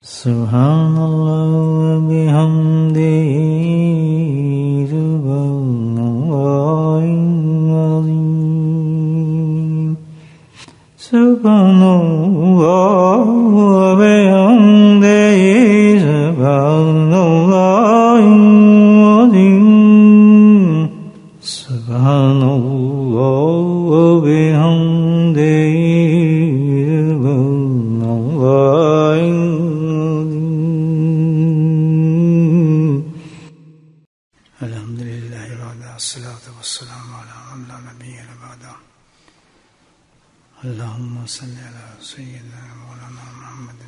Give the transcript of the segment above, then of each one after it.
Subhanallah wa bihamdihi subhanallahil azim. Subhanallah wa bihamdihi subhanallahil azim. Subhanallah wa bihamdihi اللهم صل على سيدنا مولانا محمد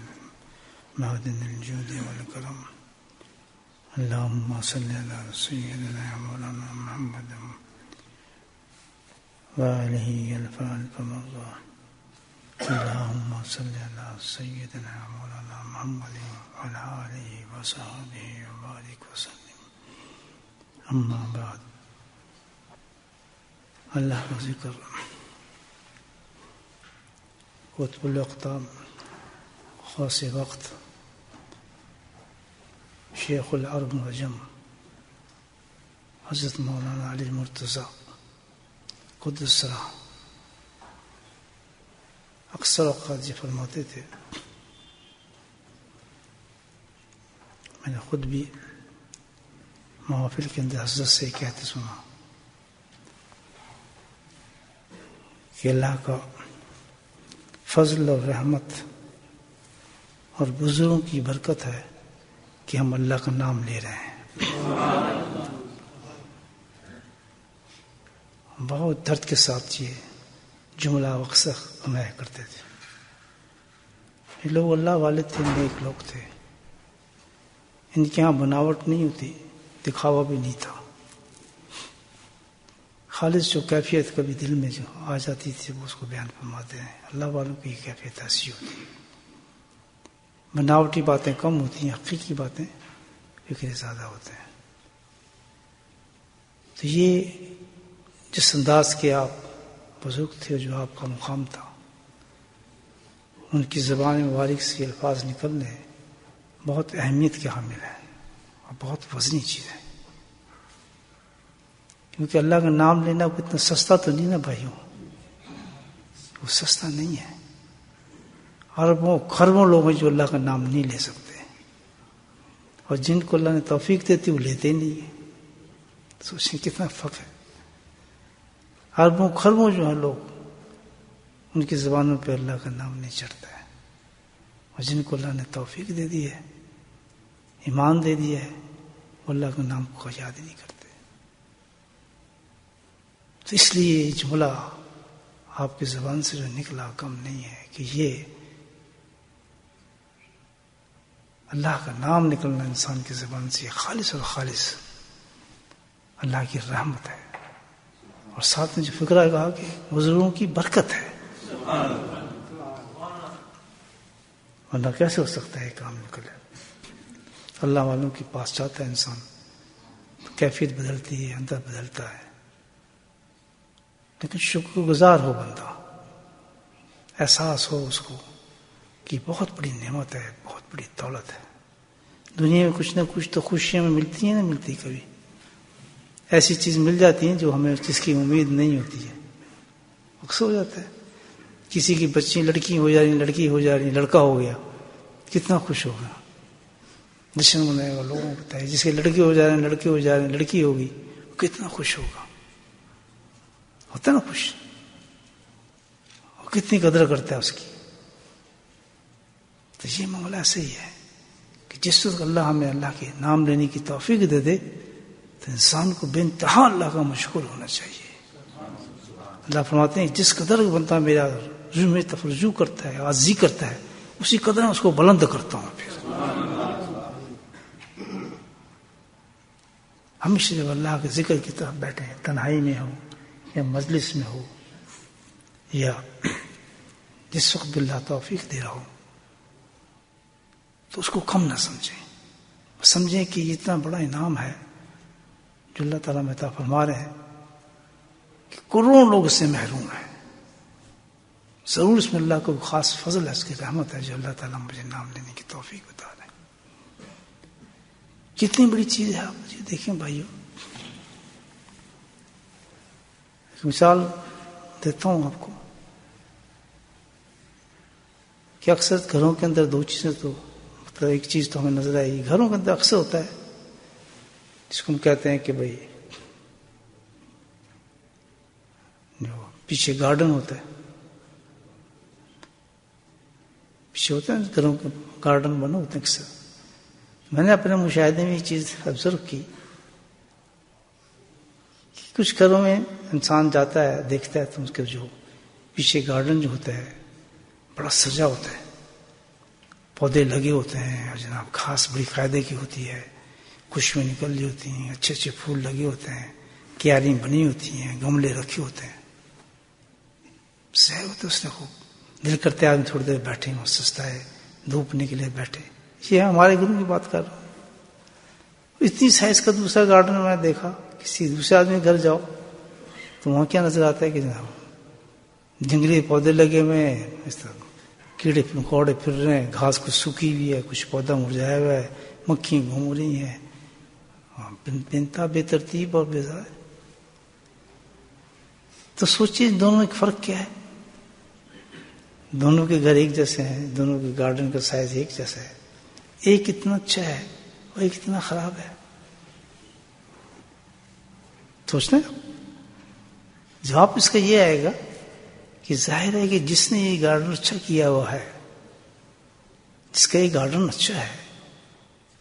معدن الجود والكرم. اللهم صل على سيدنا مولانا محمد وآله الفاعل فمرضاه. اللهم صل على سيدنا مولانا محمد وعلى آله وصحبه وبارك وسلم. اما بعد. اللہ کا ذکر قطب الاقطاب خاص وقت شیخ العرب والعجم حضرت مولانا علی مرتضی قدس سرہ اکثر اوقات یہ فرماتے تھے، میں نے خود بھی محافل کے اندر حضرت سے کہتے سنا کہ اللہ کا فضل اور رحمت اور بزرگوں کی برکت ہے کہ ہم اللہ کا نام لے رہے ہیں. بہت درد کے ساتھ یہ جملہ اکثر فرمایا کرتے تھے. یہ لوگ اللہ والے تھے، نیک لوگ تھے، ان کے یہاں بناوٹ نہیں ہوتی، دکھاوا بھی نہیں تھا. خالص جو کیفیت کبھی دل میں جو آ جاتی تھی وہ اس کو بیان فرماتے ہیں. اللہ والوں کی کیفیت ایسی ہوتی ہے، بناوٹی باتیں کم ہوتی ہیں، حقیقی باتیں فکر زیادہ ہوتے ہیں. تو یہ جس انداز کے آپ بزرگ تھے، جو آپ کا مقام تھا، ان کی زبان مبارک سے الفاظ نکلنے بہت اہمیت کے حامل ہیں اور بہت وزنی چیز ہے. کیونکہ اللہ کا نام لینا وہ اتنا سستا تو نہیں نا بھائیوں، وہ سستا نہیں ہے. اربوں خربوں لوگ ہیں جو اللہ کا نام نہیں لے سکتے، اور جن کو اللہ نے توفیق دیتی وہ لیتے ہی نہیں ہیں. سوچیں کتنا فرق ہے. اربوں خربوں جو ہیں لوگ، ان کی زبانوں پہ اللہ کا نام نہیں چڑھتا ہے، اور جن کو اللہ نے توفیق دے دی ہے، ایمان دے دیا ہے، وہ اللہ کے نام کو یاد ہی نہیں کرتے. تو اس لیے یہ جملہ آپ کی زبان سے جو نکلا کم نہیں ہے کہ یہ اللہ کا نام نکلنا انسان کی زبان سے خالص اور خالص اللہ کی رحمت ہے. اور ساتھ میں جو فکرہ کہا کہ بزرگوں کی برکت ہے، ورنہ کیسے ہو سکتا ہے کام نکلے. اللہ والوں کے پاس جاتا ہے انسان تو کیفیت بدلتی ہے، اندر بدلتا ہے. لیکن شکر گزار ہو بندہ، احساس ہو اس کو کہ بہت بڑی نعمت ہے، بہت بڑی دولت ہے. دنیا میں کچھ نہ کچھ تو خوشیاں میں ملتی ہیں، نہ ملتی کبھی. ایسی چیز مل جاتی ہیں جو ہمیں جس کی امید نہیں ہوتی ہے. اکثر ہو جاتا ہے کسی کی بچی لڑکی ہو جا رہی، لڑکی ہو جا رہی، لڑکا ہو گیا، کتنا خوش ہوگا. جشن منائے گا، لوگوں کو بتائے. جس کے لڑکی ہو جا رہے ہیں، لڑکے ہو جا رہے ہیں، لڑکی ہوگی، کتنا خوش ہوگا. ہوتا نا خوش، اور کتنی قدر کرتا ہے اس کی. تو یہ معاملہ ایسے ہی ہے کہ جس وقت اللہ ہمیں اللہ کے نام لینے کی توفیق دے دے تو انسان کو بے انتہا اللہ کا مشکور ہونا چاہیے. اللہ فرماتے ہیں جس قدر بندہ میرا میں تفرجو کرتا ہے، عاجزی کرتا ہے، اسی قدر میں اس کو بلند کرتا ہوں. پھر ہمیشہ جب اللہ کے ذکر کی طرف بیٹھے، تنہائی میں ہو یا مجلس میں ہو یا جس وقت بھی اللہ توفیق دے رہا ہو، تو اس کو کم نہ سمجھیں کہ یہ اتنا بڑا انعام ہے جو اللہ تعالیٰ میں عطا فرما رہے ہیں کہ کروڑوں لوگ اس سے محروم ہیں. ضرور اس میں اللہ کو خاص فضل ہے، اس کی رحمت ہے جو اللہ تعالیٰ مجھے نام لینے کی توفیق بتا رہے ہیں۔ کتنی بڑی چیز ہے، آپ مجھے دیکھیں بھائیو، مثال دیتا ہوں آپ کو کہ اکثر گھروں کے اندر دو چیزیں تو مطلب ایک چیز تو ہمیں نظر آئے گی، گھروں کے اندر اکثر ہوتا ہے جس کو ہم کہتے ہیں کہ بھائی جو پیچھے گارڈن ہوتا ہے، پیچھے ہوتا ہے گھروں کے گارڈن بنا ہوتے ہیں اکثر۔ میں نے اپنے مشاہدے میں یہ چیز آبزرو کی کہ کچھ گھروں میں انسان جاتا ہے دیکھتا ہے تو اس کے جو پیچھے گارڈن جو ہوتا ہے بڑا سجا ہوتا ہے، پودے لگے ہوتے ہیں اور جناب گھاس بڑی فائدے کی ہوتی ہے، خوشبو نکل رہی ہوتی ہیں، اچھے اچھے پھول لگے ہوتے ہیں، کیاریاں بنی ہوتی ہیں، گملے رکھے ہوتے ہیں، سہ ہوتے اس نے خوب، دل کرتے آدمی تھوڑی دیر بیٹھے ہوں، سستا ہے دھوپ نکلے بیٹھے۔ یہ ہمارے گھروں کی بات کر رہا ہوں، اتنی سائز کا دوسرا گارڈن میں دیکھا، کسی دوسرے آدمی گھر جاؤ تو وہاں کیا نظر آتا ہے کہ جناب جنگلی پودے لگے ہوئے ہیں، اس طرح کیڑے مکوڑے پھر رہے ہیں، گھاس کچھ سوکھی ہوئی ہے، کچھ پودا مرجھایا ہوا ہے، مکھیاں گھوم رہی ہیں، بنتا بے ترتیب اور بے ضائع۔ تو سوچیے دونوں میں فرق کیا ہے؟ دونوں کے گھر ایک جیسے ہیں، دونوں کے گارڈن کا سائز ایک جیسا ہے، ایک اتنا اچھا ہے اور ایک اتنا خراب ہے۔ سوچنا جواب اس کا یہ آئے گا کہ ظاہر ہے کہ جس نے یہ گارڈن اچھا کیا ہوا ہے، جس کا یہ گارڈن اچھا ہے،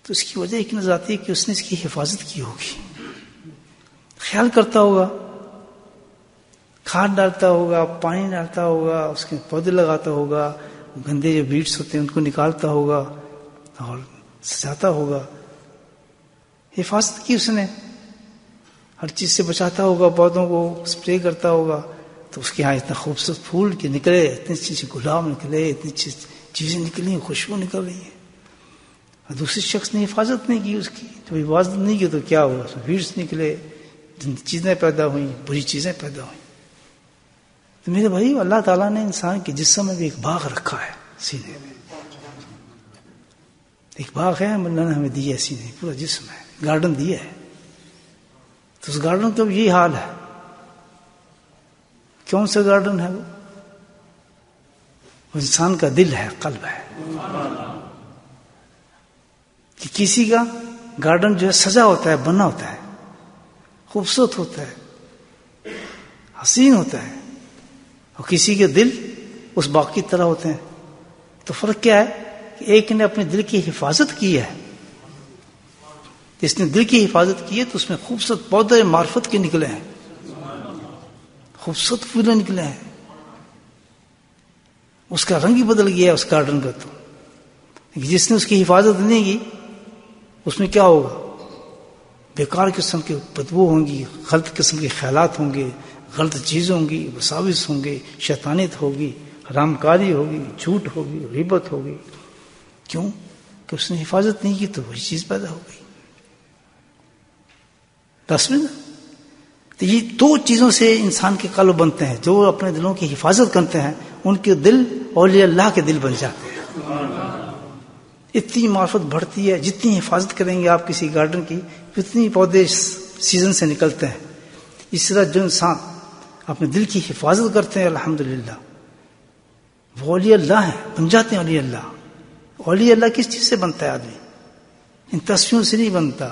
تو اس کی وجہ ایک نظر آتی ہے کہ اس نے اس کی حفاظت کی ہوگی، خیال کرتا ہوگا، کھاد ڈالتا ہوگا، پانی ڈالتا ہوگا، اس کے پودے لگاتا ہوگا، گندے جو ویڈس ہوتے ہیں ان کو نکالتا ہوگا اور سجاتا ہوگا، حفاظت کی اس نے، ہر چیز سے بچاتا ہوگا، پودوں کو اسپرے کرتا ہوگا، تو اس کے یہاں اتنا خوبصورت پھول کے نکلے، اتنی اچھی گلاب نکلے، اتنی اچھی چیزیں نکلی، خوشبو نکل رہی ہے، اور دوسرے شخص نے حفاظت نہیں کی اس کی، تو حفاظت نہیں کی تو کیا ہوا، اس میں ویڈس نکلے، چیزیں پیدا ہوئیں، بری چیزیں پیدا ہوئیں۔ تو میرے بھائی، اللہ تعالیٰ نے انسان کے جسم میں بھی ایک باغ رکھا ہے، سینے میں ایک باغ ہے، اللہ نے ہمیں دیا ہے، سینے پورا جسم ہے، گارڈن دیا ہے، تو اس گارڈن کا بھی یہی حال ہے۔ کون سا گارڈن ہے وہ انسان کا دل ہے، قلب ہے، کہ کسی کا گارڈن جو ہے سجا ہوتا ہے، بنا ہوتا ہے، خوبصورت ہوتا ہے، حسین ہوتا ہے، اور کسی کے دل اس باغ کی طرح ہوتے ہیں۔ تو فرق کیا ہے کہ ایک نے اپنے دل کی حفاظت کی ہے، جس نے دل کی حفاظت کی ہے تو اس میں خوبصورت پودے معرفت کے نکلے ہیں، خوبصورت پھولے نکلے ہیں، اس کا رنگ ہی بدل گیا اس گارڈن کا۔ تو جس نے اس کی حفاظت نہیں کی اس میں کیا ہوگا، بیکار قسم کی بدبو ہوں گی، غلط قسم کے خیالات ہوں گے، غلط چیزیں ہوں گی، وساوس ہوں گے، شیطانیت ہوگی، حرام کاری ہوگی، جھوٹ ہوگی، غیبت ہوگی۔ کیوں کہ اس نے حفاظت نہیں کی تو وہی چیز پیدا ہو گئی۔ تصویر تو یہ دو چیزوں سے انسان کے قلب بنتے ہیں، جو اپنے دلوں کی حفاظت کرتے ہیں ان کے دل اولیاء اللہ کے دل بن جاتے ہیں۔ اتنی معرفت بڑھتی ہے، جتنی حفاظت کریں گے آپ کسی گارڈن کی، اتنی پودے سیزن سے نکلتے ہیں۔ اس طرح جو انسان اپنے دل کی حفاظت کرتے ہیں الحمدللہ، وہ اولیاء اللہ ہیں، بن جاتے ہیں اولیاء اللہ۔ اولیاء اللہ کس چیز سے بنتا ہے آدمی؟ ان تصویروں سے نہیں بنتا،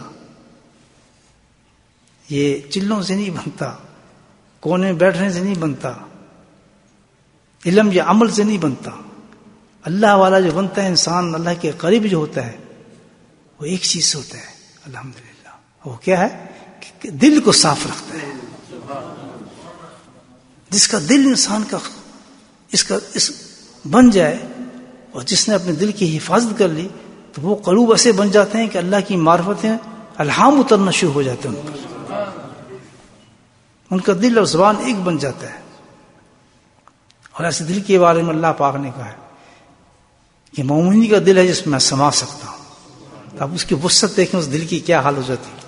یہ چلوں سے نہیں بنتا، کونے میں بیٹھنے سے نہیں بنتا، علم یا عمل سے نہیں بنتا۔ اللہ والا جو بنتا ہے انسان، اللہ کے قریب جو ہوتا ہے، وہ ایک چیز سے ہوتا ہے الحمدللہ۔ وہ کیا ہے کہ دل کو صاف رکھتا ہے۔ جس کا دل انسان کا اس بن جائے، اور جس نے اپنے دل کی حفاظت کر لی، تو وہ قلوب ایسے بن جاتے ہیں کہ اللہ کی معرفتیں الہام اترنا شروع ہو جاتے ہیں ان پر، ان کا دل اور زبان ایک بن جاتا ہے۔ اور ایسے دل کے بارے میں اللہ پاک نے کہا ہے کہ مومنی کا دل ہے جس میں میں سما سکتا ہوں۔ اب اس کی وسعت دیکھیں، اس دل کی کیا حال ہو جاتی ہے۔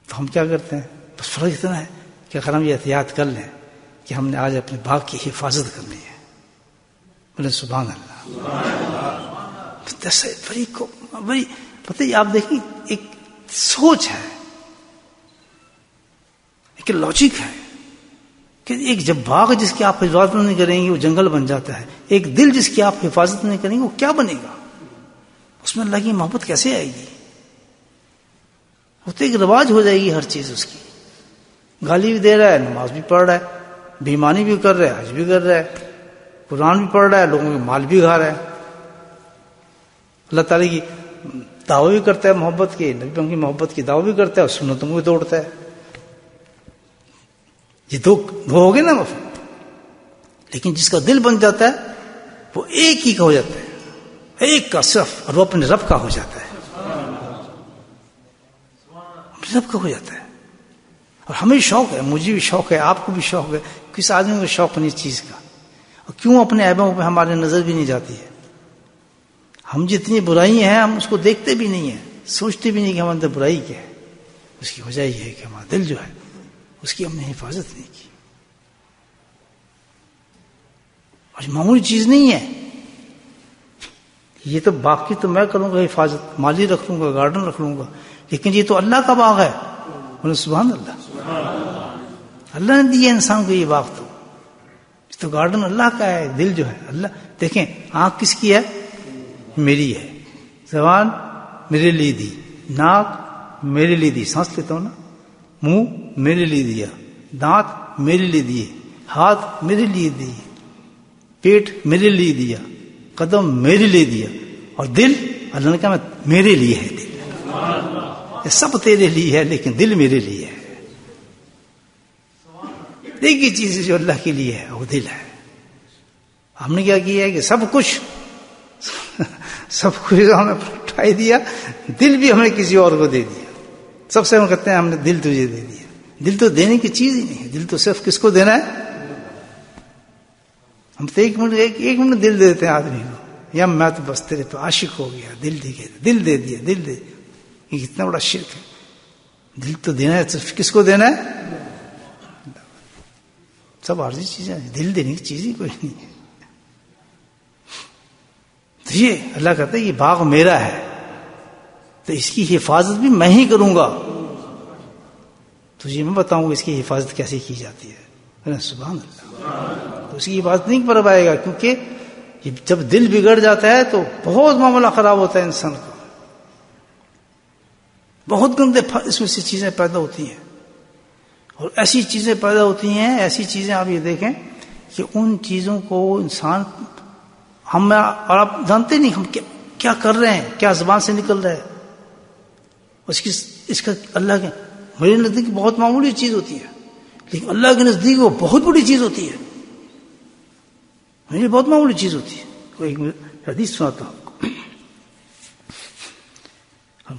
تو ہم کیا کرتے ہیں؟ بس فرق اتنا ہے کہ اگر ہم یہ احتیاط کر لیں کہ ہم نے آج اپنے باغ کی حفاظت کرنی ہے. بولے سبحان اللہ. بڑی پتہ ہی آپ دیکھیں ایک سوچ ہے، ایک لاجک ہے کہ ایک جب باغ جس کی آپ حفاظت نہیں کریں گے وہ جنگل بن جاتا ہے، ایک دل جس کی آپ حفاظت نہیں کریں گے وہ کیا بنے گا؟ اس میں اللہ کی محبت کیسے آئے گی؟ وہ تو ایک رواج ہو جائے گی ہر چیز اس کی. گالی بھی دے رہا ہے، نماز بھی پڑھ رہا ہے، بےایمانی بھی کر رہا ہے، حج بھی کر رہا ہے، قرآن بھی پڑھ رہا ہے، لوگوں کے مال بھی کھا رہا ہے، اللہ تعالیٰ کی دعوی بھی کرتا ہے محبت کی، نبیوں کی محبت کی دعوی بھی کرتا ہے اور سنتوں کو بھی توڑتا ہے. یہ دو ہو گئے نا مفہوم. لیکن جس کا دل بن جاتا ہے وہ ایک ہی کا ہو جاتا ہے، ایک کا صرف، اور وہ اپنے رب کا ہو جاتا ہے، رب کا ہو جاتا ہے. اور ہمیں شوق ہے، مجھے بھی شوق ہے، آپ کو بھی شوق ہے. کس آدمی کو شوق نہیں اس چیز کا؟ اور کیوں اپنے عیبوں پہ ہماری نظر بھی نہیں جاتی ہے؟ ہم جتنی برائی ہیں ہم اس کو دیکھتے بھی نہیں ہیں، سوچتے بھی نہیں کہ ہمارے اندر برائی کیا ہے. اس کی وجہ یہ ہے کہ ہمارا دل جو ہے اس کی ہم نے حفاظت نہیں کی. اور معمولی چیز نہیں ہے یہ. تو باقی تو میں کروں گا حفاظت، مالی رکھ لوں گا، گارڈن رکھ لوں گا، لیکن یہ تو اللہ کا باغ ہے. بولے سبحان اللہ. اللہ نے دیا انسان کو یہ باغ. تو گارڈن اللہ کا ہے. دل جو ہے اللہ. دیکھیں آنکھ کس کی ہے؟ میری ہے. زبان میرے لیے دی، ناک میرے لیے دی، سانس لیتا ہوں نا، منہ میرے لیے دیا، دانت میرے لیے دیے، ہاتھ میرے لیے دیے، پیٹ میرے لیے دیا، قدم میرے لیے دیا، اور دل اللہ نے کہا میرے لیے ہے. دل یہ سب تیرے لیے ہے لیکن دل میرے لیے ہے. ایک ہی چیز جو اللہ کے لیے ہے وہ دل ہے. ہم نے کیا کیا ہے کہ سب کچھ ہم نے اٹھائی دیا، دل بھی ہم نے کسی اور کو دے دیا. سب سے ہم کہتے ہیں ہم نے دل تجھے دے دیا. دل تو دینے کی چیز ہی نہیں ہے. دل تو صرف کس کو دینا ہے؟ ہم تو ایک منٹ دل دے دیتے ہیں آدمی کو، یا میں تو بس تیرے پہ عاشق ہو گیا، دل دے دیا. یہ کتنا بڑا شرک ہے. دل تو دینا ہے، صرف کس کو دینا ہے؟ سب عارضی چیزیں ہیں، دل دینے کی چیز ہی کوئی نہیں ہے. تو یہ اللہ کہتا ہے یہ باغ میرا ہے تو اس کی حفاظت بھی میں ہی کروں گا. تو یہ میں بتاؤں گا اس کی حفاظت کیسے کی جاتی ہے. سبحان اللہ. تو اس کی حفاظت نہیں کر پائے گا کیونکہ جب دل بگڑ جاتا ہے تو بہت معاملہ خراب ہوتا ہے انسان کا. بہت گندے اس میں سے چیزیں پیدا ہوتی ہیں اور ایسی چیزیں پیدا ہوتی ہیں، ایسی چیزیں آپ یہ دیکھیں کہ ان چیزوں کو انسان ہم اور آپ جانتے نہیں ہم کیا کر رہے ہیں، کیا زبان سے نکل رہا ہے. اس کا اللہ کے میرے نزدیک بہت معمولی چیز ہوتی ہے لیکن اللہ کے نزدیک وہ بہت بڑی چیز ہوتی ہے. میری بہت معمولی چیز ہوتی ہے. کوئی حدیث سناتا ہوں.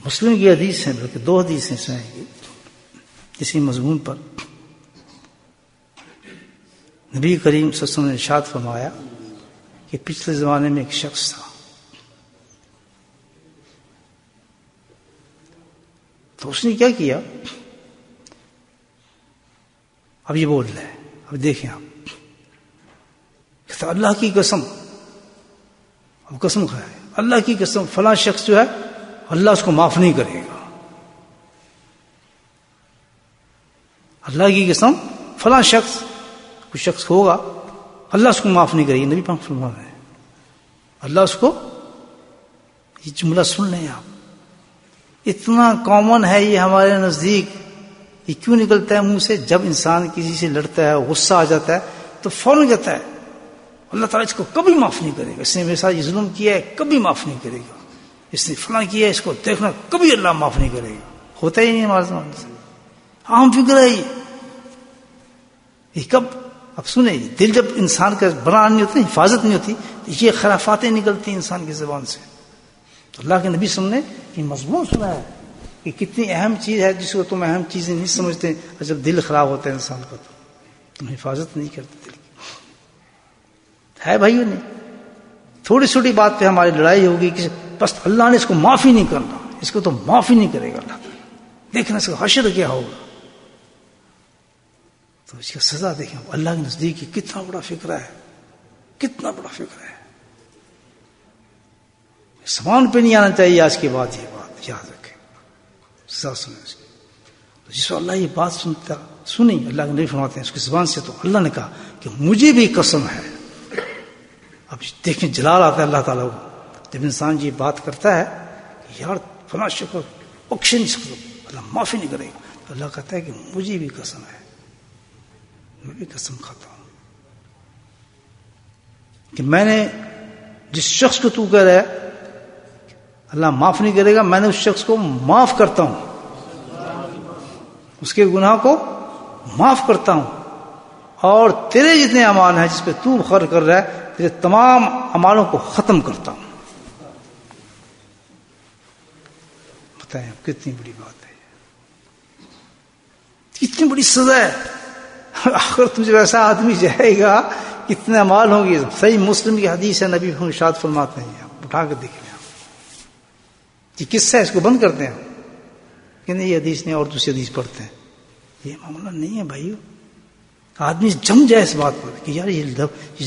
مسلم کی حدیث ہے، بلکہ 2 حدیثیں سنائیں گے اسی مضمون پر. نبی کریم صلی اللہ علیہ وسلم نے ارشاد فرمایا کہ پچھلے زمانے میں ایک شخص تھا تو اس نے کیا کیا. اب یہ بول رہا ہے، اب دیکھیں آپ، کہتا اللہ کی قسم، اب قسم کھائے اللہ کی قسم فلاں شخص جو ہے اللہ اس کو معاف نہیں کرے گا. اللہ کی قسم فلاں شخص، کوئی شخص ہوگا اللہ اس کو معاف نہیں کرے گا. نبی پاک فرما رہے ہیں اللہ اس کو، یہ جملہ سن لیں آپ، اتنا کامن ہے یہ ہمارے نزدیک. یہ کیوں نکلتا ہے منہ سے؟ جب انسان کسی سے لڑتا ہے، غصہ آ جاتا ہے تو فوراً کہتا ہے اللہ تعالیٰ اس کو کبھی معاف نہیں کرے گا، اس نے میرے ساتھ یہ ظلم کیا ہے کبھی معاف نہیں کرے گا، اس نے فلاں کیا ہے اس کو دیکھنا کبھی اللہ معاف نہیں کرے گا. ہوتا ہی نہیں ہمارے زمانے سے، عام فکر ہے یہ. کب اب سنیں، دل جب انسان کا بنا نہیں ہوتا، حفاظت نہیں ہوتی تو یہ خرافاتیں نکلتی ہیں انسان کی زبان سے. تو اللہ کے نبی صلی اللہ علیہ وسلم نے یہ مضمون سنا ہے کہ کتنی اہم چیز ہے جس کو تم اہم چیزیں نہیں سمجھتے، اور جب دل خراب ہوتا ہے انسان کا تو تم حفاظت نہیں کرتے دل کی. ہے بھائیوں نے تھوڑی چھوٹی بات پہ ہماری لڑائی ہوگی کہ بس اللہ نے اس کو معاف ہی نہیں کرنا، اس کو تو معاف ہی نہیں کرے گا اللہ تعالیٰ، دیکھنا اس کا حشر کیا ہوگا. تو اس کی سزا دیکھیں اللہ کے نزدیک کتنا بڑا فکر ہے، کتنا بڑا فکر ہے. زبان پہ نہیں آنا چاہیے آج کے بعد، یہ بات یاد رکھیں، سزا سنیں اس کی. تو جس کو اللہ یہ بات سنی اللہ کے نبی فرماتے ہیں اس کی زبان سے، تو اللہ نے کہا کہ مجھے بھی قسم ہے. اب دیکھیں جلال آتا ہے اللہ تعالیٰ کو جب انسان یہ بات کرتا ہے کہ یار فلاں شکر بخش نہیں سکتا، اللہ معافی نہیں کرے گا، تو اللہ کہتا ہے کہ مجھے بھی قسم ہے، میں بھی قسم کھاتا ہوں کہ میں نے جس شخص کو تو کہہ رہا ہے اللہ معاف نہیں کرے گا، میں نے اس شخص کو معاف کرتا ہوں، اس کے گناہ کو معاف کرتا ہوں، اور تیرے جتنے اعمال ہیں جس پہ تو خرچ کر رہا ہے تیرے تمام اعمالوں کو ختم کرتا ہوں. بتائیں کتنی بڑی بات ہے، کتنی بڑی سزا ہے. اگر تجھے ویسا آدمی جائے گا کتنے اعمال ہوں گے. صحیح مسلم کی حدیث ہے، نبی ارشاد فرماتے ہیں، آپ اٹھا کے دیکھ لیں، یہ قصہ ہے، اس کو بند کرتے ہیں کہ نہیں یہ حدیث نہیں اور دوسری حدیث پڑھتے ہیں. یہ معاملہ نہیں ہے بھائیو. آدمی جم جائے اس بات پر کہ یار یہ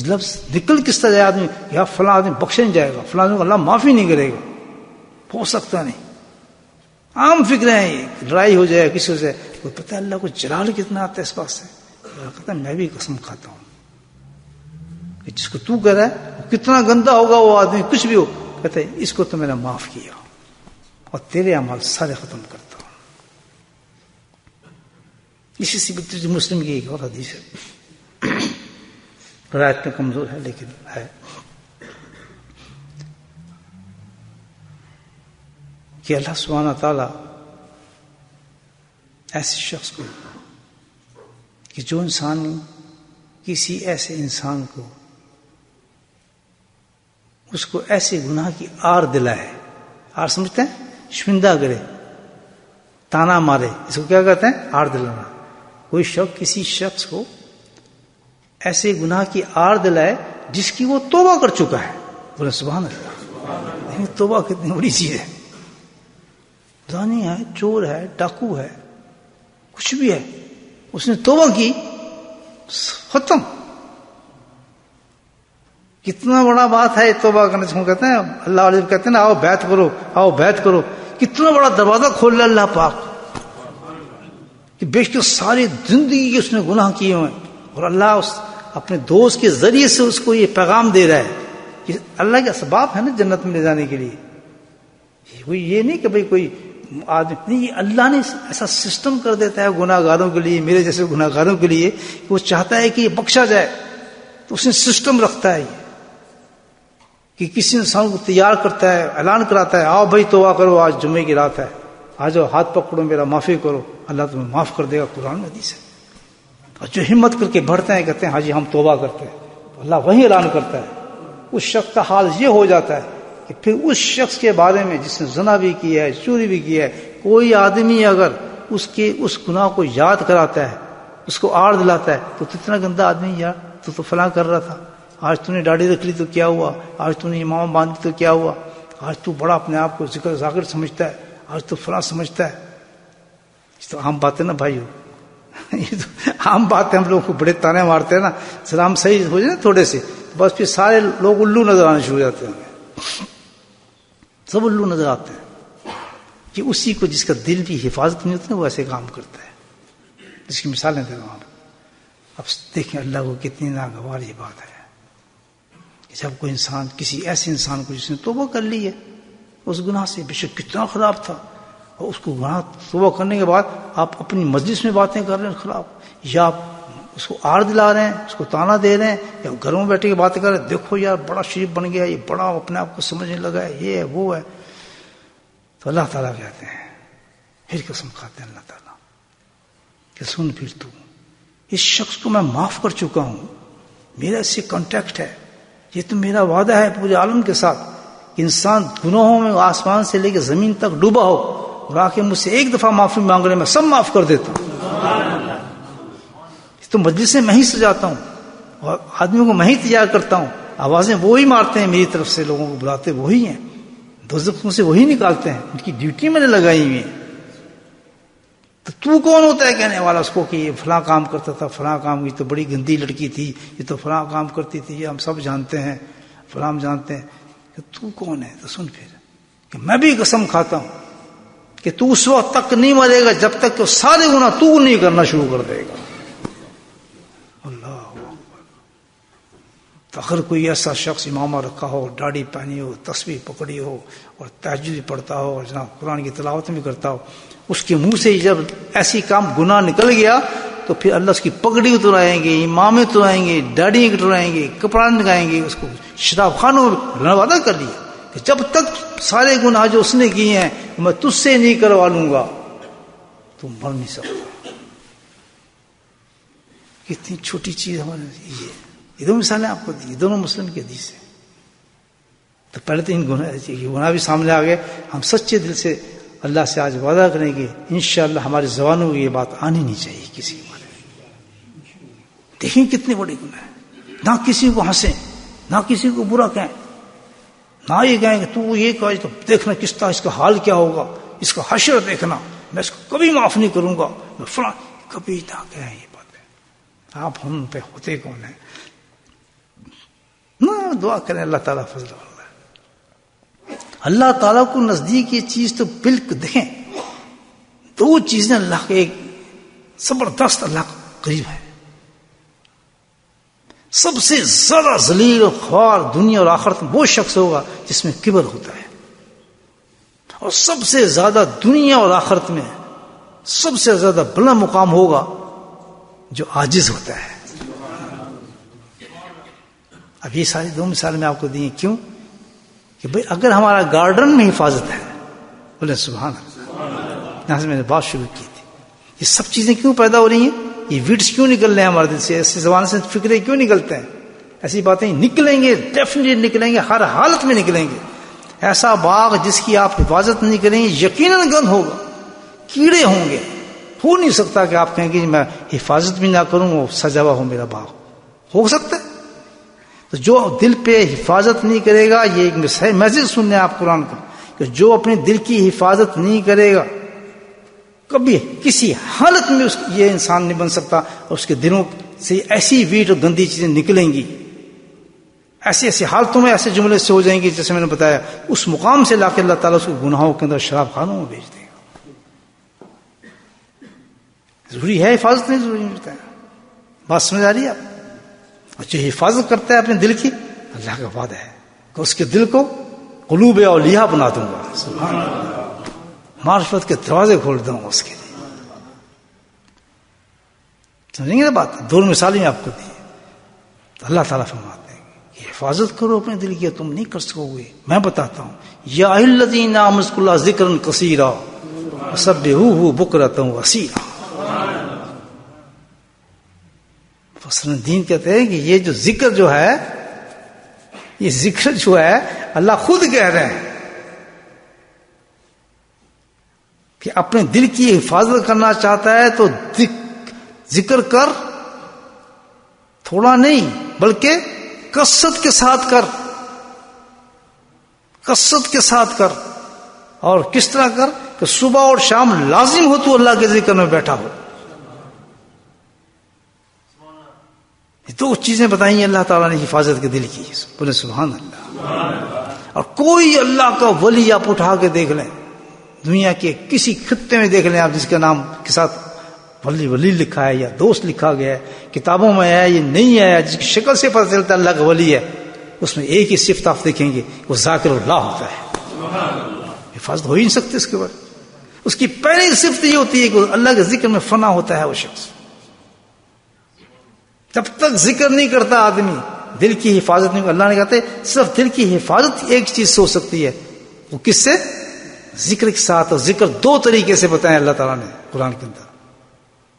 لفظ نکل کس طرح جائے آدمی، یا فلاں آدمی بخشے نہیں جائے گا، فلاں آدمی کو اللہ معافی نہیں کرے گا، ہو سکتا نہیں. عام فکریں ہیں، یہ لڑائی ہو جائے کسی سے، وہ پتہ ہے اللہ کو جلال کتنا آتا ہے اس بات سے. اللہ کہتا ہے میں بھی قسم کھاتا ہوں کہ جس کو تو کہہ رہا ہے وہ کتنا گندا ہوگا وہ آدمی، کچھ بھی ہو، کہتا ہے اس کو تو میں نے معاف کیا اور تیرے اعمال سارے ختم کرتا ہوں. اسی سے مسلم کی ایک اور حدیث ہے، روایت میں کمزور ہے لیکن ہے، کہ اللہ سبحانہ تعالی ایسے شخص کو کہ جو انسان کسی ایسے انسان کو اس کو ایسے گناہ کی آر دلائے، آر سمجھتے ہیں شرمندہ کرے، تانا مارے، اس کو کیا کہتے ہیں آر دلانا. کوئی شخص کسی شخص کو ایسے گناہ کی آر دلائے جس کی وہ توبہ کر چکا ہے. بولے سبحان اللہ. توبہ کتنی بڑی چیز ہے. زانی ہے، چور ہے، ڈاکو ہے، کچھ بھی ہے، اس نے توبہ کی، ختم. کتنا بڑا بات ہے توبہ کرنے سے. کہتے ہیں اللہ علیہ کہتے ہیں نا آؤ بیعت کرو، آؤ بیعت کرو. کتنا بڑا دروازہ کھول لیا اللہ پاک کہ بیشتر ساری زندگی کے اس نے گناہ کیے ہوئے، اور اللہ اس اپنے دوست کے ذریعے سے اس کو یہ پیغام دے رہا ہے کہ اللہ کے اسباب ہے نا جنت میں لے جانے کے لیے. یہ نہیں کہ بھئی کوئی آدمی نہیں، اللہ نے ایسا سسٹم کر دیتا ہے گناہ گاروں کے لیے، میرے جیسے گناہ گاروں کے لیے، کہ وہ چاہتا ہے کہ یہ بخشا جائے. تو اس نے سسٹم رکھتا ہے کہ کسی انسان کو تیار کرتا ہے، اعلان کراتا ہے آؤ بھائی توبہ کرو، آج جمعے کی رات ہے، آ جاؤ ہاتھ پکڑو میرا، معافی کرو، اللہ تمہیں معاف کر دے گا. قرآن میں حدیث ہے. اور جو ہمت کر کے بڑھتے ہیں کہتے ہیں ہاں جی ہم توبہ کرتے ہیں، تو اللہ وہی اعلان کرتا ہے. اس شخص کا حال یہ ہو جاتا ہے کہ پھر اس شخص کے بارے میں جس نے زنا بھی کیا ہے، چوری بھی کیا ہے، کوئی آدمی اگر اس کے اس گناہ کو یاد کراتا ہے، اس کو آڑ دلاتا ہے، تو اتنا گندا آدمی یار تو فلاں کر رہا تھا، آج تو نے داڑھی رکھ لی تو کیا ہوا، آج تو نے امام باندھی تو کیا ہوا، آج تو بڑا اپنے آپ کو ذکر ذاکر سمجھتا ہے، آج تو فلاں سمجھتا ہے. یہ تو عام باتیں نا بھائیو، یہ تو عام بات ہے. ہم لوگ کو بڑے تانے مارتے ہیں نا، سلام صحیح ہو جائے نا تھوڑے سے، بس پھر سارے لوگ الو نظر آنے شروع ہو جاتے ہیں، سب الو نظر آتے ہیں. کہ اسی کو جس کا دل کی حفاظت نہیں ہوتی نا وہ ایسے کام کرتا ہے. جس کی مثالیں دے رہا ہوں. اب دیکھیں اللہ کو کتنی ناگوار یہ بات ہے کہ جب کوئی انسان کسی ایسے انسان کو جس نے توبہ کر لی ہے اس گناہ سے، بے شک کتنا خراب تھا، اور اس کو گناہ توبہ کرنے کے بعد آپ اپنی مجلس میں باتیں کر رہے ہیں خراب، یا آپ اس کو آڑ دلا رہے ہیں، اس کو تانا دے رہے ہیں، یا گھروں میں بیٹھے کے باتیں کر رہے ہیں، دیکھو یار بڑا شریف بن گیا، یہ بڑا اپنے آپ کو سمجھنے لگا ہے، یہ ہے وہ ہے. تو اللہ تعالیٰ کہتے ہیں، پھر قسم کھاتے ہیں اللہ تعالیٰ کہ سن پھر تو اس شخص کو میں معاف کر چکا ہوں، میرا اس سے کانٹیکٹ ہے، یہ تو میرا وعدہ ہے پورے عالم کے ساتھ کہ انسان گناہوں میں آسمان سے لے کے زمین تک ڈوبا ہو اور آ کے مجھ سے ایک دفعہ معافی مانگ رہے، میں سب معاف کر دیتا ہوں. تو مجلس میں ہی سجاتا ہوں اور آدمیوں کو میں ہی تیار کرتا ہوں، آوازیں وہی مارتے ہیں میری طرف سے، لوگوں کو بلاتے وہی ہیں، دوزخ سے وہی نکالتے ہیں، ان کی ڈیوٹی میں نے لگائی ہوئی ہے. تو کون ہوتا ہے کہنے والا اس کو کہ یہ فلاں کام کرتا تھا، فلاں کام کی تو بڑی گندی لڑکی تھی، یہ تو فلاں کام کرتی تھی، یہ ہم سب جانتے ہیں، فلاں جانتے ہیں. کہ تو کون ہے؟ تو سن پھر کہ میں بھی قسم کھاتا ہوں کہ تو اس وقت تک نہیں مرے گا جب تک کہ سارے گناہ تو نہیں کرنا شروع کر دے گا. اللہ اکبر. تو اگر کوئی ایسا شخص امامہ رکھا ہو، داڑھی پہنی ہو، تسبیح پکڑی ہو اور تہجد بھی پڑھتا ہو اور جناب قرآن کی تلاوت بھی کرتا ہو، اس کے منہ سے جب ایسی کام گناہ نکل گیا تو پھر اللہ اس کی پگڑی اترائیں گے، امامے اترائیں گے، داڑھی کٹوائیں گے، کپڑا لگائیں گے، اس کو شراب خانوں میں وعدہ کر لیا کہ جب تک سارے گناہ جو اس نے کیے ہیں میں تجھ سے نہیں کروا لوں گا تم مر نہیں سکتا. کتنی چھوٹی چیز ہمارے یہ دو مثالیں آپ کو دی، دونوں مسلم کی حدیث ہیں. تو پہلے تو ان گناہ بھی سامنے آ گئے. ہم سچے دل سے اللہ سے آج وعدہ کریں گے انشاءاللہ ہماری زبانوں میں یہ بات آنی نہیں چاہیے کسی کے بارے میں. دیکھیں کتنے بڑے گناہ ہیں. نہ کسی کو ہنسیں، نہ کسی کو برا کہیں، نہ یہ کہیں کہ تو یہ کہا تو دیکھنا کس طرح اس کا حال کیا ہوگا، اس کا حشر دیکھنا، میں اس کو کبھی معاف نہیں کروں گا، میں فلاں کبھی نہ کہیں یہ باتیں. آپ ہم پہ ہوتے کون ہیں؟ نہ دعا کریں اللہ تعالیٰ فضل اللہ. اللہ تعالیٰ کو نزدیک یہ چیز تو بالکل دیکھیں، دو چیزیں اللہ کے ایک زبردست اللہ کا قریب ہے. سب سے زیادہ ذلیل و خوار دنیا اور آخرت میں وہ شخص ہوگا جس میں کبر ہوتا ہے، اور سب سے زیادہ دنیا اور آخرت میں سب سے زیادہ بلند مقام ہوگا جو عاجز ہوتا ہے. اب یہ ساری دو مثال میں آپ کو دی. کیوں کہ بھئی اگر ہمارا گارڈن میں حفاظت ہے، بولے سبحان اللہ. یہاں سے میں نے بات شروع کی تھی، یہ سب چیزیں کیوں پیدا ہو رہی ہیں؟ یہ ویڈس کیوں نکل رہے ہیں ہمارے دل سے؟ ایسی زبان سے فکرے کیوں نکلتے ہیں؟ ایسی باتیں نکلیں گے، ڈیفینیٹلی نکلیں گے، ہر حالت میں نکلیں گے. ایسا باغ جس کی آپ حفاظت نہیں کریں گے یقیناً گند ہوگا، کیڑے ہوں گے. ہو نہیں سکتا کہ آپ کہیں گے میں حفاظت بھی نہ کروں وہ سجا ہوا ہو میرا باغ. ہو سکتا ہے؟ تو جو دل پہ حفاظت نہیں کرے گا، یہ ایک میسج سننے آپ قرآن کا، کہ جو اپنے دل کی حفاظت نہیں کرے گا کبھی کسی حالت میں یہ انسان نہیں بن سکتا. اور اس کے دلوں سے ایسی ویٹ اور گندی چیزیں نکلیں گی، ایسی ایسی حالتوں میں ایسے جملے سے ہو جائیں گی جیسے میں نے بتایا، اس مقام سے لا کے اللہ تعالیٰ اس کو گناہوں کے اندر شراب خانوں میں بھیج دے گا. ضروری ہے حفاظت، نہیں ضروری نہیں بتایا. بات سمجھ آ رہی ہے آپ؟ اور جو حفاظت کرتا ہے اپنے دل کی، اللہ کا وعدہ ہے کہ اس کے دل کو قلوب اولیاء بنا دوں گا. سبحان اللہ. معرفت کے دروازے کھول دوں گا اس کے لیے. سمجھیں گے نا بات؟ دونوں مثالیں میں آپ کو دی. تو اللہ تعالیٰ فرماتے ہیں کہ حفاظت کرو اپنے دل کی، تم نہیں کر سکو گے. میں بتاتا ہوں، یا الذین آمنوا اذکروا اللہ ذکرا کثیرا وسبحوہ بکرۃ واسیلا. فصل الدین کہتے ہیں کہ یہ جو ذکر جو ہے، یہ ذکر جو ہے اللہ خود کہہ رہے ہیں کہ اپنے دل کی حفاظت کرنا چاہتا ہے تو ذکر کر، تھوڑا نہیں بلکہ کثرت کے ساتھ کر، کثرت کے ساتھ کر. اور کس طرح کر کہ صبح اور شام لازم ہو تو اللہ کے ذکر میں بیٹھا ہو. یہ دو چیزیں بتائیں ہیں اللہ تعالیٰ نے حفاظت کے دل کی. بولے سبحان اللہ. اور کوئی اللہ کا ولی آپ اٹھا کے دیکھ لیں، دنیا کے کسی خطے میں دیکھ لیں آپ، جس کا نام کے ساتھ ولی لکھا ہے یا دوست لکھا گیا ہے، کتابوں میں ہے یہ نہیں ہے، جس کی شکل سے پتہ چلتا ہے اللہ کا ولی ہے، اس میں ایک ہی صفت آپ دیکھیں گے، وہ ذاکر اللہ ہوتا ہے. حفاظت ہو ہی نہیں سکتی اس کے بعد. اس کی پہلی صفت یہ ہوتی ہے کہ اللہ کے ذکر میں فنا ہوتا ہے وہ شخص. جب تک ذکر نہیں کرتا آدمی، دل کی حفاظت نہیں. اللہ نے کہتے صرف دل کی حفاظت ایک چیز سے ہو سکتی ہے، وہ کس سے؟ ذکر کے ساتھ. اور ذکر دو طریقے سے بتائیں اللہ تعالیٰ نے قرآن کے اندر.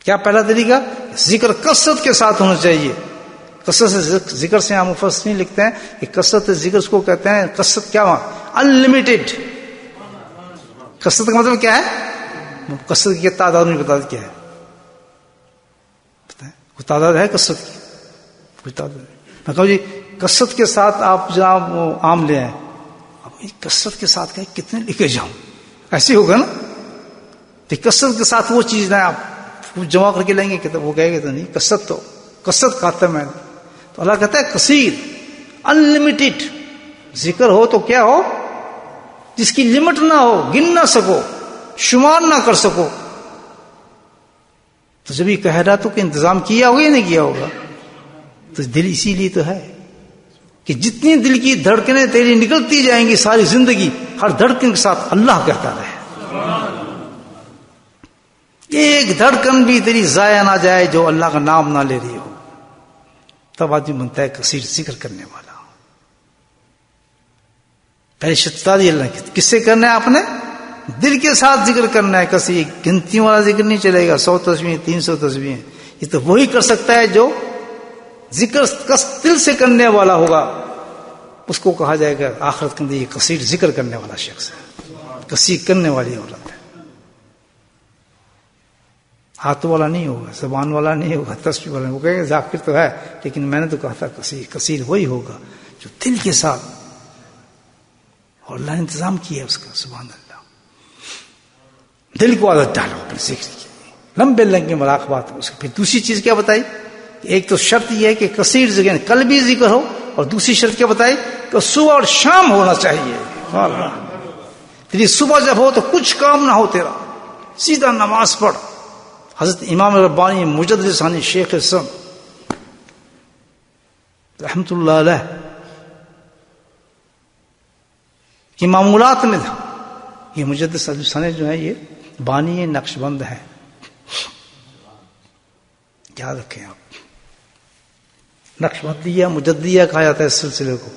کیا پہلا طریقہ؟ ذکر کثرت کے ساتھ ہونا چاہیے. کثرت سے ذکر سے ہم مفسرین لکھتے ہیں کہ کثرت ذکر اس کو کہتے ہیں، کثرت کیا انلمیٹڈ. کثرت کا مطلب کیا ہے؟ کثرت کی تعداد نہیں بتا کیا ہے، کوئی تعداد ہے کثرت کی؟ کوئی تعداد نہیں. میں کہوں جی کثرت کے ساتھ آپ جناب وہ آم لے آئیں، اب کثرت کے ساتھ کہیں کتنے لے کے جاؤں، ایسے ہوگا نا. تو کثرت کے ساتھ وہ چیز نہ آپ جمع کر کے لیں گے کہ وہ کہے گا تو نہیں، کثرت کہتا ہے میں نے. تو اللہ کہتا ہے کثیر، انلمیٹڈ ذکر ہو تو کیا ہو، جس کی لمٹ نہ ہو، گن نہ سکو، شمار نہ کر سکو. تو جب یہ کہہ رہا تو کہ انتظام کیا ہوگا یا نہیں کیا ہوگا؟ تو دل اسی لیے تو ہے کہ جتنی دل کی دھڑکنیں تیری نکلتی جائیں گی ساری زندگی، ہر دھڑکن کے ساتھ اللہ کہتا رہے، ایک دھڑکن بھی تیری ضائع نہ جائے جو اللہ کا نام نہ لے رہی ہو. تب آدمی بنتا ہے کثیر ذکر کرنے والا. پہلے شتا دی اللہ کی کس سے کرنا ہے؟ آپ نے دل کے ساتھ ذکر کرنا ہے. کسی گنتیوں والا ذکر نہیں چلے گا، 100 تسبیحیں 300 تسبیحیں. یہ تو وہی کر سکتا ہے جو ذکر دل سے کرنے والا ہوگا. اس کو کہا جائے گا آخرت کے اندر یہ کثیر ذکر کرنے والا شخص ہے، کثیر کرنے والی عورت ہے. ہاتھ والا نہیں ہوگا، زبان والا نہیں ہوگا، تسبیح والا نہیں. وہ کہے گا ذاکر تو ہے لیکن میں نے تو کہا تھا کثیر وہی ہوگا جو دل کے ساتھ، اور اللہ نے انتظام کیا اس کا. سبحان اللہ. دل کو عادت ڈالو اپنے ذکر کی، لمبے لمبے مراقبات. اس کی پھر دوسری چیز کیا بتائی؟ ایک تو شرط یہ ہے کہ کثیر ذکر قلبی ذکر ہو، اور دوسری شرط کیا بتائی کہ صبح اور شام ہونا چاہیے. تیری صبح جب ہو تو کچھ کام نہ ہو تیرا، سیدھا نماز پڑھ. حضرت امام ربانی مجدد ثانی شیخ اسلام رحمت اللہ علیہ کی معمولات میں تھا. یہ مجدد ثانی جو ہے یہ بانی نقش بند ہے، یاد رکھیں آپ. نقش بندیہ مجددیہ کہا جاتا ہے اس سلسلے کو.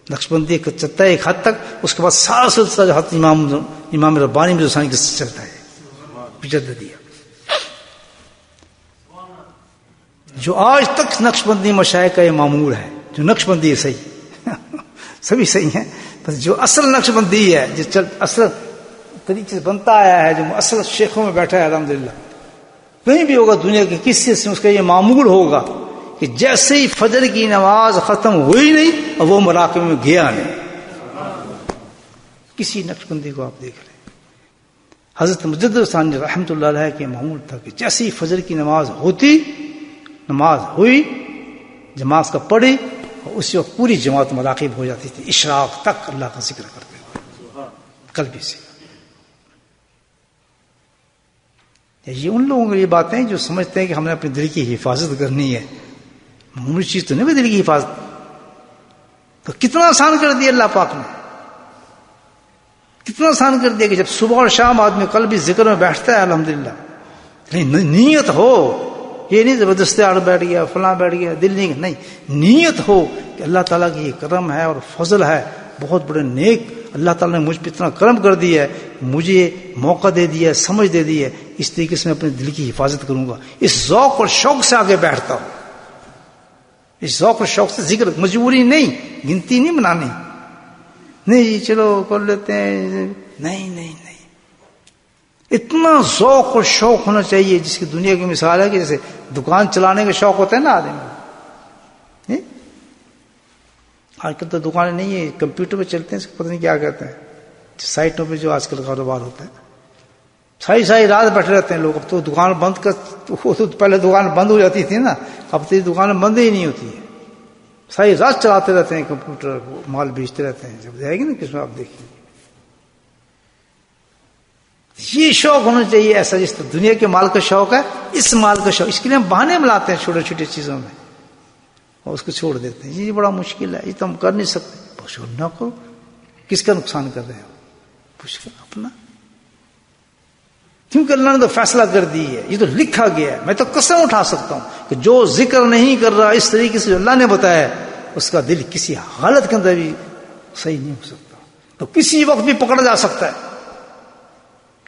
نقش بندیہ کا چلتا ہے ایک حد تک، اس کے بعد سارا سلسلہ جو حضرت امام ربانی مجدد ثانی کے چلتا ہے مجددیہ. جو آج تک نقش بندی مشائخ کا یہ معمول ہے، جو نقش بندی ہے صحیح سبھی صحیح ہیں، بس جو اصل نقش بندی ہے، جو اصل طریقے سے بنتا آیا ہے، جو اصل شیخوں میں بیٹھا ہے الحمدللہ، کہیں بھی ہوگا دنیا کے کسی سے اس کا یہ معمول ہوگا کہ جیسے ہی فجر کی نماز ختم ہوئی نہیں اور وہ مراقبے میں گیا نہیں. کسی نقش بندی کو آپ دیکھ لیں. حضرت مجدد ثانی رحمت اللہ علیہ کے معمول تھا کہ جیسے ہی فجر کی نماز ہوتی، نماز ہوئی، جماعت کا پڑھی، اور اسی وقت پوری جماعت مراقب ہو جاتی تھی، اشراق تک اللہ کا ذکر کرتے ہوئے قلبی سے. یہ ان لوگوں کے لیے باتیں جو سمجھتے ہیں کہ ہم نے اپنے دل کی حفاظت کرنی ہے. معمولی چیز تو نہیں دل کی حفاظت. تو کتنا آسان کر دیا اللہ پاک نے، کتنا آسان کر دیا کہ جب صبح اور شام آدمی قلبی ذکر میں بیٹھتا ہے الحمدللہ، نیت ہو، یہ نہیں زبردستی آڑ بیٹھ گیا فلاں بیٹھ گیا دل نہیں نیت ہو کہ اللہ تعالیٰ کی یہ کرم ہے اور فضل ہے، بہت بڑے نیک اللہ تعالیٰ نے مجھ پہ اتنا کرم کر دیا ہے، مجھے موقع دے دیا ہے، سمجھ دے دی ہے، اس طریقے سے میں اپنے دل کی حفاظت کروں گا. اس ذوق اور شوق سے آگے بیٹھتا ہوں. اس ذوق اور شوق سے ذکر، مجبوری نہیں، گنتی نہیں بنانی، نہیں جی چلو کر لیتے ہیں، نہیں. اتنا ذوق اور شوق ہونا چاہیے جس کی دنیا کی مثال ہے کہ جیسے دکان چلانے کا شوق ہوتا ہے نا آدمی. آج کل تو دکانیں نہیں ہیں، کمپیوٹر پہ چلتے ہیں، پتہ نہیں کیا کہتے ہیں، سائٹوں پہ جو آج کل کاروبار ہوتا ہے، ساری رات بیٹھے رہتے ہیں لوگ. اب تو دکان بند کر، وہ تو پہلے دکان بند ہو جاتی تھی نا، اب تو دکانیں بند ہی نہیں ہوتی ہے، ساری رات چلاتے رہتے ہیں کمپیوٹر، مال بیچتے رہتے ہیں. جب جائے گی نا کس میں آپ دیکھیں گے. یہ شوق ہونا چاہیے ایسا جس طرح دنیا کے مال کا شوق ہے، اس مال کا شوق. اس کے لیے ہم بہانے ملاتے ہیں چھوٹے چھوٹے چیزوں میں اور اس کو چھوڑ دیتے ہیں. یہ بڑا مشکل ہے، یہ تو ہم کر نہیں سکتے. بس نہ کرو، کس کا نقصان کر رہے ہیں؟ پوچھ کر اپنا. کیونکہ اللہ نے تو فیصلہ کر دی ہے، یہ تو لکھا گیا ہے. میں تو قسم اٹھا سکتا ہوں کہ جو ذکر نہیں کر رہا اس طریقے سے جو اللہ نے بتایا ہے، اس کا دل کسی حالت کے اندر بھی صحیح نہیں ہو سکتا. تو کسی وقت بھی پکڑا جا سکتا ہے،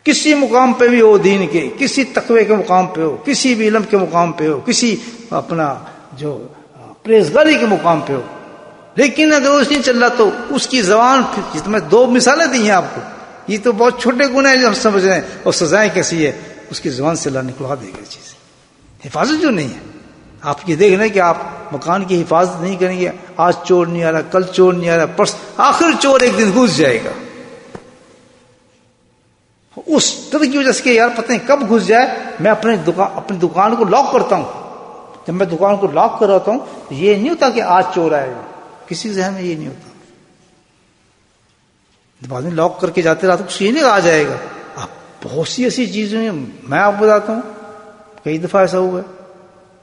کسی مقام پہ بھی ہو، دین کے کسی تقوی کے مقام پہ ہو، کسی بھی علم کے مقام پہ ہو، کسی اپنا جو پرہیزگاری کے مقام پہ ہو. لیکن اگر اس نہیں چل رہا تو اس کی زبان، میں 2 مثالیں دی ہیں آپ کو، یہ تو بہت چھوٹے گناہ ہیں جو ہم سمجھ رہے ہیں، اور سزائیں کیسی ہے، اس کی زبان سے اللہ نکلوا دے گا چیز. حفاظت جو نہیں ہے. آپ یہ دیکھ رہے ہیں کہ آپ مکان کی حفاظت نہیں کریں گے، آج چور نہیں آ رہا، کل چور نہیں آ رہا، پرس آخر چور ایک دن گھس جائے گا. اس ڈر کی وجہ سے کہ یار پتہ نہیں کب گھس جائے، میں اپنی دکان کو لاک کرتا ہوں. جب میں دکان کو لاک کراتا ہوں تو یہ نہیں ہوتا کہ آج چور آئے گا، کسی کے ذہن میں یہ نہیں ہوتا. جب آدمی لاک کر کے جاتے رہتے کچھ یہ نہیں آ جائے گا. اب بہت سی ایسی چیزیں ہیں، میں آپ کو بتاتا ہوں کئی دفعہ ایسا ہوا ہے.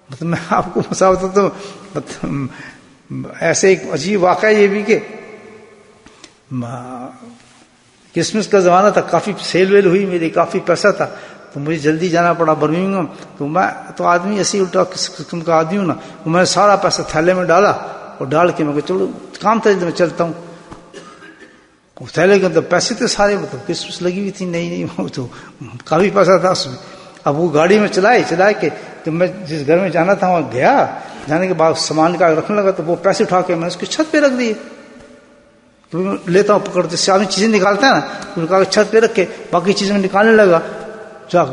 مطلب میں آپ کو مسا بتاتا ہوں، مطلب ایسے ایک عجیب واقعہ یہ بھی کہ کرسمس کا زمانہ تھا، کافی سیل ویل ہوئی میری، کافی پیسہ تھا، تو مجھے جلدی جانا پڑا برمنگھم. تو میں تو آدمی ایسی الٹا قسم کا آدمی ہوں نا، تو میں نے سارا پیسہ تھیلے میں ڈالا اور ڈال کے میں کہ چلو کام تھا میں چلتا ہوں. تھیلے کے اندر پیسے تھے سارے، مطلب کرسمس لگی ہوئی تھی نئی تو کافی پیسہ تھا اس میں. اب وہ گاڑی میں چلائے کہ تو میں جس گھر میں جانا تھا وہاں گیا، جانے کے بعد سامان کا رکھنے لگا تو وہ پیسے اٹھا کے میں اس کی چھت پہ رکھ دیے. لیتا ہوں پکڑ سے آدمی چیزیں نکالتا ہے نا، تو کہا چھت پہ رکھ کے باقی چیزیں میں نکالنے لگا، چلا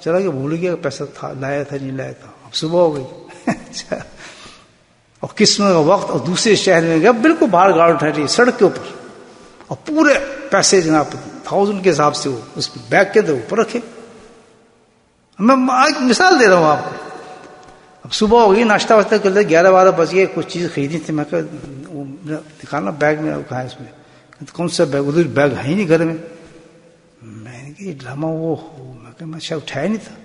گیا بھول گیا پیسہ تھا لایا تھا نہیں لایا تھا. اب صبح ہو گئی اور قسمت کا وقت، اور دوسرے شہر میں گیا، بالکل باہر گاڑی ٹھہری سڑک کے اوپر، اور پورے پیسے جناب 1000 کے حساب سے وہ اس بیگ کے اندر اوپر رکھے. میں ایک مثال دے رہا ہوں آپ کو. اب صبح ہو گئی، ناشتہ واشتہ کر لیا، 11-12 بج گئے، کچھ چیز خریدی تھی. میں دکھانا بیگ میں رکھا ہے اس میں. کون سا بیگ؟ ادھر بیگ ہے ہی نہیں گھر میں. میں نے کہ ڈرامہ وہ میں شاید اٹھایا نہیں تھا.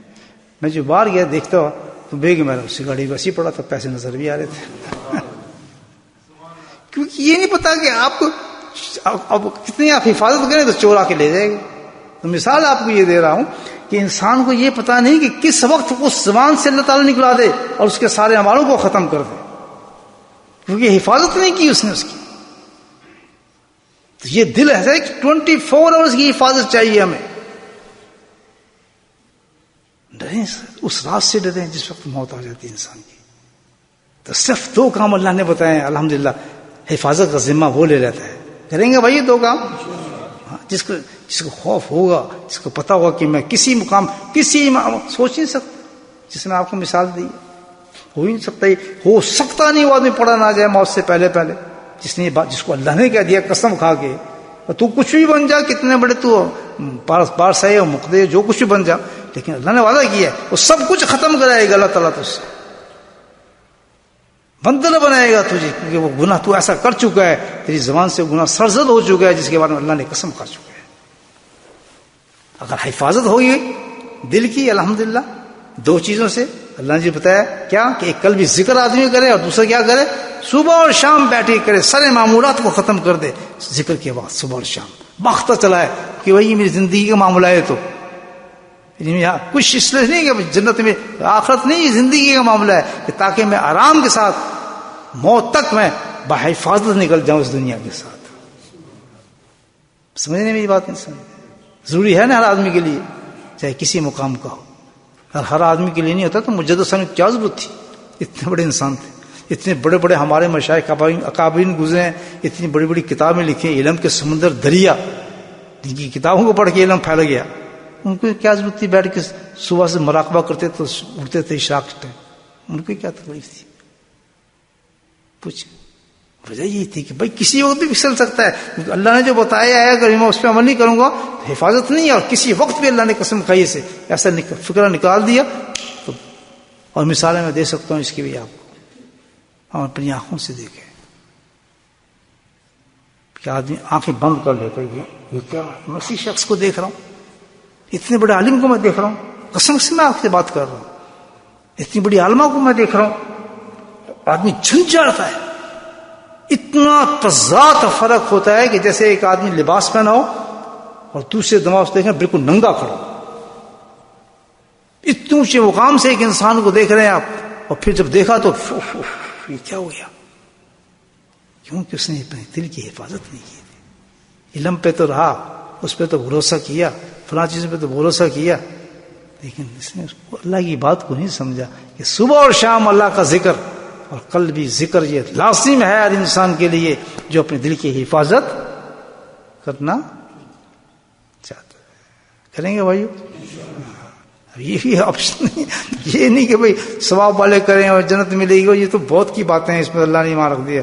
میں جو باہر گیا دیکھتا ہوا تو بیگ میرا اسی گاڑی ویسے ہی پڑا تھا، پیسے نظر بھی آ رہے تھے. کیونکہ یہ نہیں پتا کہ آپ کو اب کتنی آپ حفاظت کریں تو چور آ کے لے جائے گا. تو مثال آپ کو یہ دے رہا ہوں کہ انسان کو یہ پتا نہیں کہ کس وقت اس زبان سے اللہ تعالیٰ نکلا دے اور اس کے سارے اعمالوں کو ختم کر دے، کیونکہ حفاظت نہیں کی اس نے اس کی. تو یہ دل ہے کہ 24 آورز کی حفاظت چاہیے ہمیں. ڈریں اس رات سے ڈریں جس وقت موت آ جاتی ہے انسان کی. تو صرف 2 کام اللہ نے بتائے ہیں، الحمدللہ حفاظت کا ذمہ وہ لے لیتا ہے. کریں گے بھائی 2 کام. جس کو خوف ہوگا، جس کو پتا ہوگا کہ میں کسی مقام سوچ نہیں سکتا، جس میں آپ کو مثال دی ہو ہی نہیں سکتا، ہو سکتا نہیں وہ آدمی پڑا نہ جائے موت سے پہلے. جس کو اللہ نے کہہ دیا قسم کھا کے، تو کچھ بھی بن جا، کتنے بڑے تو پارسائی اور مقدے جو کچھ بھی بن جا، لیکن اللہ نے وعدہ کیا ہے وہ سب کچھ ختم کرائے گا. اللہ تعالیٰ تو اس سے بندہ بنائے گا تجھے، کیونکہ وہ گناہ تو ایسا کر چکا ہے، تیری زبان سے گناہ سرزد ہو چکا ہے، جس کے بارے میں اللہ نے قسم کھا چکا ہے. اگر حفاظت ہوگی دل کی الحمدللہ 2 چیزوں سے اللہ نے جی بتایا کیا کہ ایک قلبی ذکر آدمی کرے، اور دوسرا کیا کرے، صبح اور شام بیٹھے کرے، سارے معمولات کو ختم کر دے ذکر کے بعد صبح اور شام. وقت چلائے کہ وہی میری زندگی کا معاملہ ہے، تو کچھ اس لیے نہیں کہ جنت میں آخرت نہیں، زندگی کا معاملہ ہے کہ تاکہ میں آرام کے ساتھ موت تک میں بحفاظت نکل جاؤں اس دنیا کے ساتھ. سمجھنے میری بات نہیں سمجھ ضروری ہے نا ہر آدمی کے لیے، چاہے کسی مقام کا ہو. ہر آدمی کے لیے نہیں ہوتا تو مجدد صاحب کی کیا ضرورت تھی؟ اتنے بڑے انسان تھے، اتنے بڑے بڑے ہمارے مشائخ اکابرین گزرے ہیں، اتنی بڑی بڑی کتابیں لکھی ہیں، علم کے سمندر دریا، جن کی کتابوں کو پڑھ کے علم پھیل گیا. ان کو کیا ضرورت تھی بیٹھ کے صبح سے مراقبہ کرتے تو اٹھتے تھے اشراق ٹائم؟ ان کو کیا تکلیف تھی؟ پوچھ. وجہ یہی تھی کہ بھائی کسی وقت بھی پھسل سکتا ہے. اللہ نے جو بتایا ہے اگر میں اس پہ عمل نہیں کروں گا تو حفاظت نہیں ہے، اور کسی وقت بھی اللہ نے قسم کھائی سے ایسا فکر نکال دیا. تو اور مثالیں میں دے سکتا ہوں اس کی بھی آپ کو، ہم اپنی آنکھوں سے دیکھیں کہ آدمی آنکھیں بند کر لیتا ہے، یہ کیا میں اسی شخص کو دیکھ رہا ہوں، اتنے بڑے عالم کو میں دیکھ رہا ہوں، قسم سے میں آپ سے بات کر رہا ہوں، اتنی بڑی عالمہ کو میں دیکھ رہا ہوں. آدمی جھنجھڑتا ہے. اتنا تضاد فرق ہوتا ہے کہ جیسے ایک آدمی لباس پہنا ہو اور دوسرے دماغ سے دیکھیں بالکل ننگا کھڑا. اتنے اونچے مقام سے ایک انسان کو دیکھ رہے ہیں آپ، اور پھر جب دیکھا تو یہ کیا ہو گیا؟ کیونکہ اس نے اپنے دل کی حفاظت نہیں کی تھی. علم پہ تو رہا، اس پہ تو بھروسہ کیا، فلاں چیزوں پہ تو بھروسہ کیا، لیکن اس نے اللہ کی بات کو نہیں سمجھا کہ صبح اور شام اللہ کا ذکر اور قلبی ذکر یہ لازم ہے ہر انسان کے لیے جو اپنے دل کی حفاظت کرنا چاہتا ہے. کریں گے بھائیو؟ یہ بھی آپشن نہیں، یہ نہیں کہ بھائی ثواب والے کریں اور جنت ملے گی، یہ تو بہت کی باتیں ہیں، اس میں اللہ نے وہاں رکھ دیا.